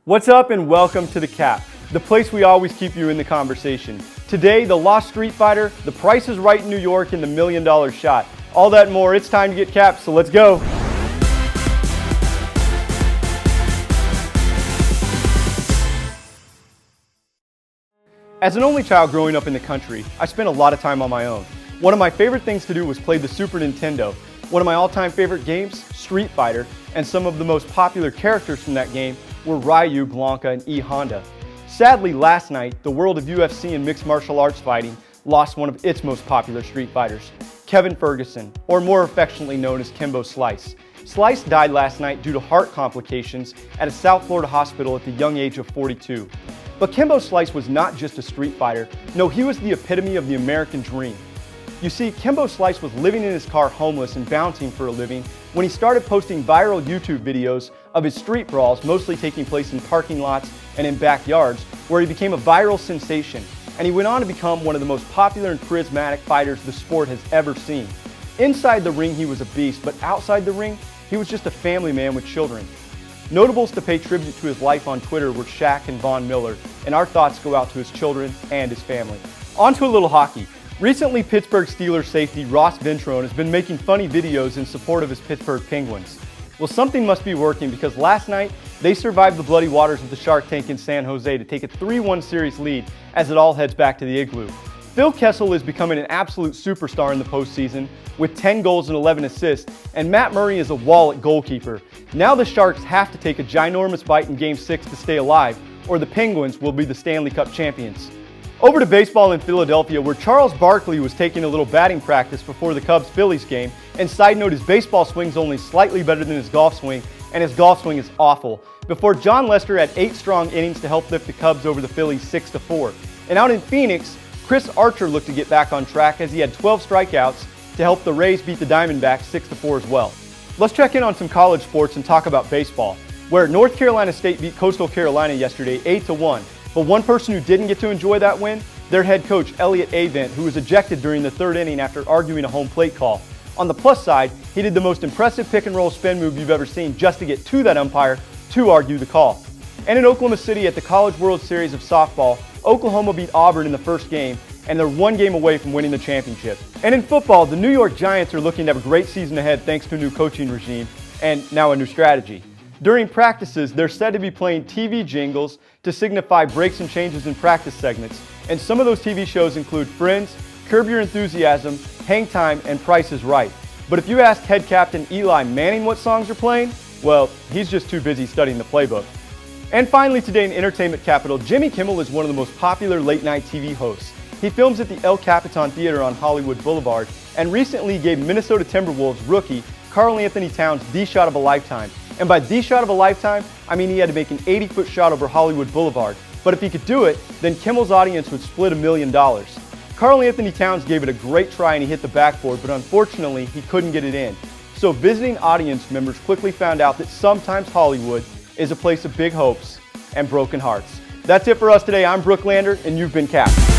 What's up and welcome to The Cap, the place we always keep you in the conversation. Today, the Lost Street Fighter, The Price is Right in New York, and the $1 Million Shot. All that and more, it's time to get capped, so let's go. As an only child growing up in the country, I spent a lot of time on my own. One of my favorite things to do was play the Super Nintendo. One of my all-time favorite games, Street Fighter, and some of the most popular characters from that game were Ryu, Blanka, and E. Honda. Sadly, last night, the world of UFC and mixed martial arts fighting lost one of its most popular Street Fighters, Kevin Ferguson, or more affectionately known as Kimbo Slice. Slice died last night due to heart complications at a South Florida hospital at the young age of 42. But Kimbo Slice was not just a street fighter. No, he was the epitome of the American dream. You see, Kimbo Slice was living in his car homeless and bouncing for a living when he started posting viral YouTube videos of his street brawls, mostly taking place in parking lots and in backyards, where he became a viral sensation. And he went on to become one of the most popular and charismatic fighters the sport has ever seen. Inside the ring, he was a beast, but outside the ring, he was just a family man with children. Notables to pay tribute to his life on Twitter were Shaq and Von Miller, and our thoughts go out to his children and his family. On to a little hockey. Recently, Pittsburgh Steelers safety Ross Ventrone has been making funny videos in support of his Pittsburgh Penguins. Well, something must be working because last night, they survived the bloody waters of the Shark Tank in San Jose to take a 3-1 series lead as it all heads back to the Igloo. Phil Kessel is becoming an absolute superstar in the postseason with 10 goals and 11 assists, and Matt Murray is a wall at goalkeeper. Now the Sharks have to take a ginormous bite in Game 6 to stay alive, or the Penguins will be the Stanley Cup champions. Over to baseball in Philadelphia, where Charles Barkley was taking a little batting practice before the Cubs-Phillies game, and side note, his baseball swing's only slightly better than his golf swing, and his golf swing is awful, before John Lester had 8 strong innings to help lift the Cubs over the Phillies 6-4. And out in Phoenix, Chris Archer looked to get back on track as he had 12 strikeouts to help the Rays beat the Diamondbacks 6-4 as well. Let's check in on some college sports and talk about baseball, where North Carolina State beat Coastal Carolina yesterday 8-1. But one person who didn't get to enjoy that win, their head coach Elliott Avent, who was ejected during the 3rd inning after arguing a home plate call. On the plus side, he did the most impressive pick and roll spin move you've ever seen just to get to that umpire to argue the call. And in Oklahoma City at the College World Series of softball, Oklahoma beat Auburn in the first game, and they're 1 game away from winning the championship. And in football, the New York Giants are looking to have a great season ahead thanks to a new coaching regime and now a new strategy. During practices, they're said to be playing TV jingles to signify breaks and changes in practice segments. And some of those TV shows include Friends, Curb Your Enthusiasm, Hang Time, and Price is Right. But if you ask head captain Eli Manning what songs are playing, well, he's just too busy studying the playbook. And finally today in entertainment capital, Jimmy Kimmel is one of the most popular late-night TV hosts. He films at the El Capitan Theater on Hollywood Boulevard and recently gave Minnesota Timberwolves rookie Karl Anthony Towns the shot of a lifetime. And by the shot of a lifetime, I mean he had to make an 80-foot shot over Hollywood Boulevard. But if he could do it, then Kimmel's audience would split $1 million. Karl Anthony Towns gave it a great try and he hit the backboard, but unfortunately he couldn't get it in. So visiting audience members quickly found out that sometimes Hollywood is a place of big hopes and broken hearts. That's it for us today. I'm Brook Lander, and you've been capped.